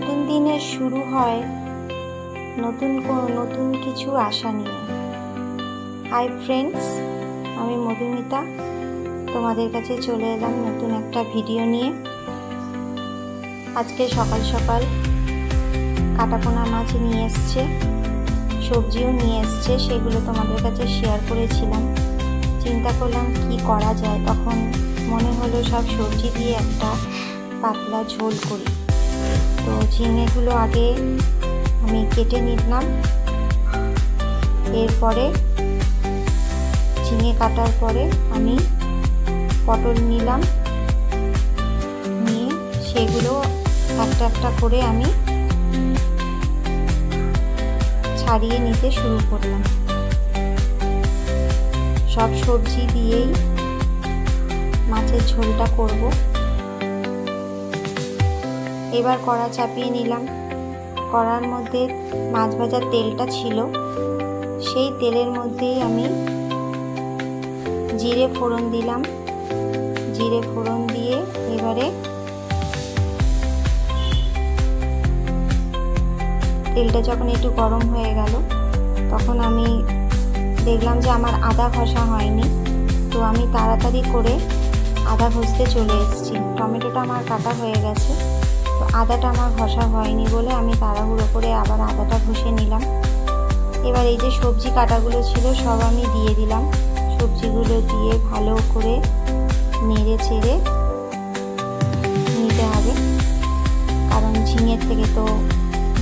নতুন দিনের শুরু হয় নতুন কিছু আশা নিয়ে। হাই ফ্রেন্ডস, আমি মধুমিতা তোমাদের কাছে চলে এলাম নতুন একটা ভিডিও নিয়ে। আজকে সকাল সকাল কাটাপোনা মাছ নিয়ে এসছে, সবজিও নিয়ে এসছে, সেগুলো তোমাদের কাছে শেয়ার করেছিলাম। চিন্তা করলাম কি করা যায়, তখন মনে হলো সব সবজি দিয়ে একটা পাতলা ঝোল করি। তো ঝিঙেগুলো আগে আমি কেটে নিলাম, এরপরে ঝিঙে কাটার পরে আমি পটল নিলাম, নিয়ে সেগুলো একটা একটা করে আমি ছাড়িয়ে নিতে শুরু করলাম। সব সবজি দিয়েই মাছের ঝোলটা করব। এবার কড়া চাপিয়ে নিলাম, কড়ার মধ্যে মাছ ভাজার তেলটা ছিল, সেই তেলের মধ্যেই আমি জিরে ফোড়ন দিলাম। জিরে ফোড়ন দিয়ে এবারে তেলটা যখন একটু গরম হয়ে গেল, তখন আমি দেখলাম যে আমার আদা ঘষা হয়নি, তো আমি তাড়াতাড়ি করে আদা ঘষতে চলে এসেছি। টমেটোটা আমার কাটা হয়ে গেছে, তো আদাটা আমার ঘষা হয়নি বলে আমি তাড়াহুড়ো করে আবার আদাটা ঘষে নিলাম। এবার এই যে সবজি কাটাগুলো ছিল সব আমি দিয়ে দিলাম। সবজিগুলো দিয়ে ভালো করে নেড়ে চেড়ে নিতে হবে, কারণ ঝিঙের থেকে তো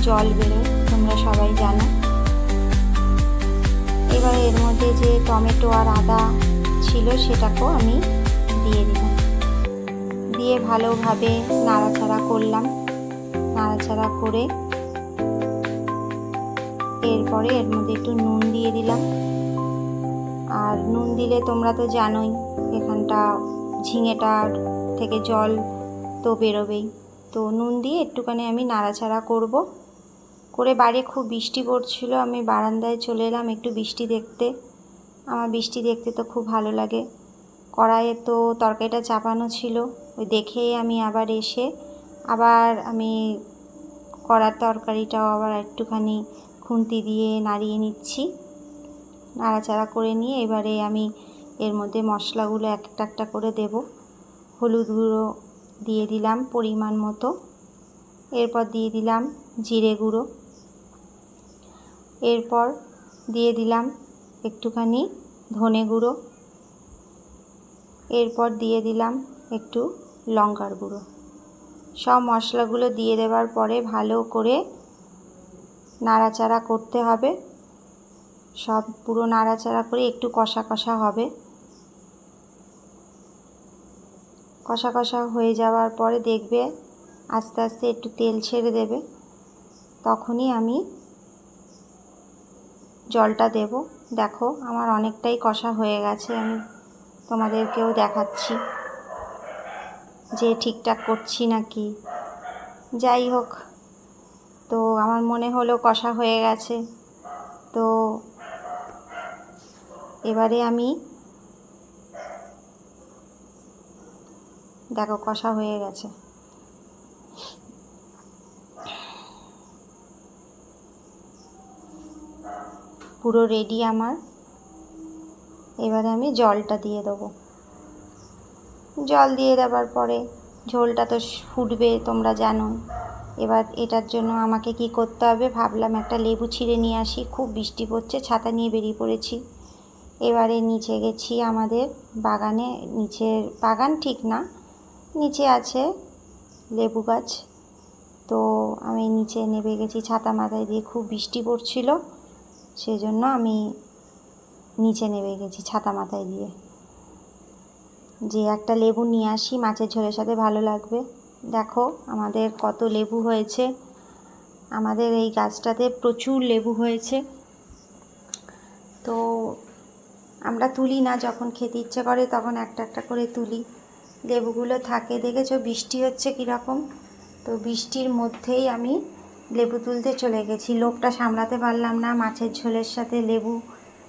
জল বেরোয়, তোমরা সবাই জানো। এবার এর মধ্যে যে টমেটো আর আদা ছিল সেটাকেও আমি দিয়ে দিলাম, দিয়ে ভালোভাবে নাড়াচাড়া করলাম। নাড়াচাড়া করে এরপরে এর মধ্যে একটু নুন দিয়ে দিলাম। আর নুন দিলে তোমরা তো জানোই এখানটা ঝিঙেটার থেকে জল তো বেরোবেই, তো নুন দিয়ে একটুখানি আমি নাড়াচাড়া করব। করে বাইরে খুব বৃষ্টি পড়ছিল, আমি বারান্দায় চলে এলাম একটু বৃষ্টি দেখতে। আমার বৃষ্টি দেখতে তো খুব ভালো লাগে। কড়াইয়ে তো তরকারিটা চাপানো ছিল, ওই দেখেই আমি আবার এসে আমি কড়ার তরকারিটাও আবার একটুখানি খুন্তি দিয়ে নাড়িয়ে নিচ্ছি। নাড়াচাড়া করে নিয়ে এবারে আমি এর মধ্যে মশলাগুলো একটা একটা করে দেব। হলুদ গুঁড়ো দিয়ে দিলাম পরিমাণ মতো, এরপর দিয়ে দিলাম জিরে গুঁড়ো, এরপর দিয়ে দিলাম একটুখানি ধনে গুঁড়ো, এরপর দিয়ে দিলাম একটু লঙ্কার গুঁড়ো। সব মশলাগুলো দিয়ে দেওয়ার পরে ভালো করে নাড়াচাড়া করতে হবে। সব পুরো নাড়াচাড়া করে একটু কষা কষা হবে। কষা কষা হয়ে যাওয়ার পরে দেখবে আস্তে আস্তে একটু তেল ছেড়ে দেবে, তখনই আমি জলটা দেব। দেখো আমার অনেকটাই কষা হয়ে গেছে, আমি তোমাদেরকেও দেখাচ্ছি যে ঠিকঠাক করছি নাকি। যাই হোক, তো আমার মনে হলো কষা হয়ে গেছে, তো এবারে আমি দেখো কষা হয়ে গেছে। পুরো রেডি আমার। এবারে আমি জলটা দিয়ে দেবো। জল দিয়ে দেওয়ার পরে ঝোলটা তো ফুটবে, তোমরা জানো। এবার এটার জন্য আমাকে কি করতে হবে ভাবলাম, একটা লেবু ছিঁড়ে নিয়ে আসি। খুব বৃষ্টি পড়ছে, ছাতা নিয়ে বেরিয়ে পড়েছি। এবারে নিচে গেছি আমাদের বাগানে, নিচের বাগান ঠিক না, নিচে আছে লেবু গাছ, তো আমি নিচে নেমে গেছি ছাতা মাথায় দিয়ে। খুব বৃষ্টি পড়ছিল, সেজন্য আমি নিচে নেমে গেছি ছাতা মাথায় দিয়ে, যে একটা লেবু নিয়ে আসি, মাছের ঝোলের সাথে ভালো লাগবে। দেখো আমাদের কত লেবু হয়েছে, আমাদের এই গাছটাতে প্রচুর লেবু হয়েছে। তো আমরা তুলি না, যখন খেতে ইচ্ছে করে তখন একটা একটা করে তুলি। লেবুগুলো থাকে, দেখেছো বৃষ্টি হচ্ছে কীরকম, তো বৃষ্টির মধ্যেই আমি লেবু তুলতে চলে গেছি। লোকটা সামলাতে পারলাম না, মাছের ঝোলের সাথে লেবু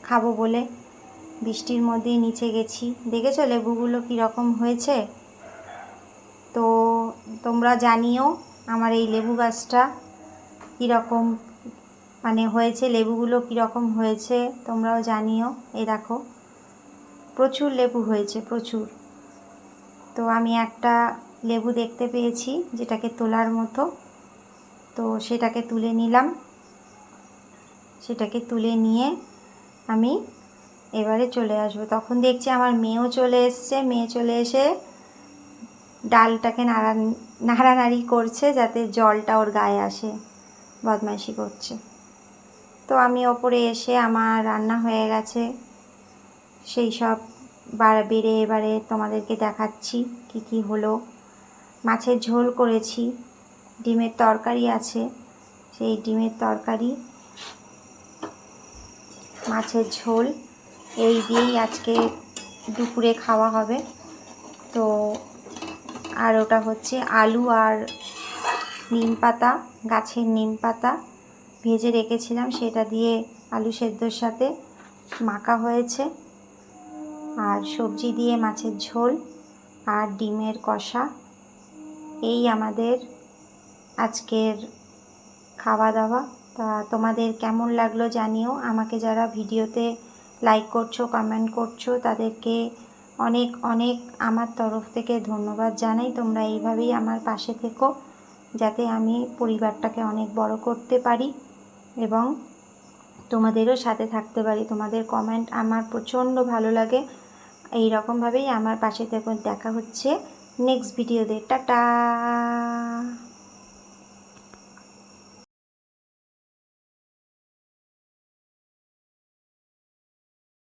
খাবো বলে বৃষ্টির মধ্যেই নিচে গেছি। দেখেছো লেবুগুলো কীরকম হয়েছে, তো তোমরা জানিও আমার এই লেবু গাছটা কীরকম মানে হয়েছে, লেবুগুলো কীরকম হয়েছে তোমরাও জানিও। এই দেখো প্রচুর লেবু হয়েছে, প্রচুর। তো আমি একটা লেবু দেখতে পেয়েছি যেটাকে তোলার মতো, তো সেটাকে তুলে নিলাম। সেটাকে তুলে নিয়ে আমি এবারে চলে আসবো। তখন দেখছি আমার মেয়েও চলে এসছে। মেয়ে চলে এসে ডালটাকে নাড়ানাড়ি করছে যাতে জলটা ওর গায়ে আসে, বদমাইশি করছে। তো আমি ওপরে এসে আমার রান্না হয়ে গেছে, সেই সব বেড়ে এবারে তোমাদেরকে দেখাচ্ছি কি কি হলো। মাছের ঝোল করেছি, ডিমের তরকারি আছে, সেই ডিমের তরকারি, মাছের ঝোল, এই দিয়েই আজকে দুপুরে খাওয়া হবে। তো আর ওটা হচ্ছে আলু আর নিম পাতা, গাছের নিম পাতা ভেজে রেখেছিলাম, সেটা দিয়ে আলু সেদ্ধর সাথে মাখা হয়েছে। আর সবজি দিয়ে মাছের ঝোল আর ডিমের কষা, এই আমাদের আজকের খাওয়া দাওয়া। তা তোমাদের কেমন লাগলো জানিও। আমাকে যারা ভিডিওতে লাইক করছো, কমেন্ট করছো, তাদেরকে অনেক অনেক আমার তরফ থেকে ধন্যবাদ জানাই। তোমরা এইভাবেই আমার পাশে থেকো যাতে আমি পরিবারটাকে অনেক বড় করতে পারি এবং তোমাদেরও সাথে থাকতে পারি। তোমাদের কমেন্ট আমার প্রচণ্ড ভালো লাগে। এই রকমভাবেই আমার পাশে থেকো। দেখা হচ্ছে নেক্সট ভিডিওতে। টাটা।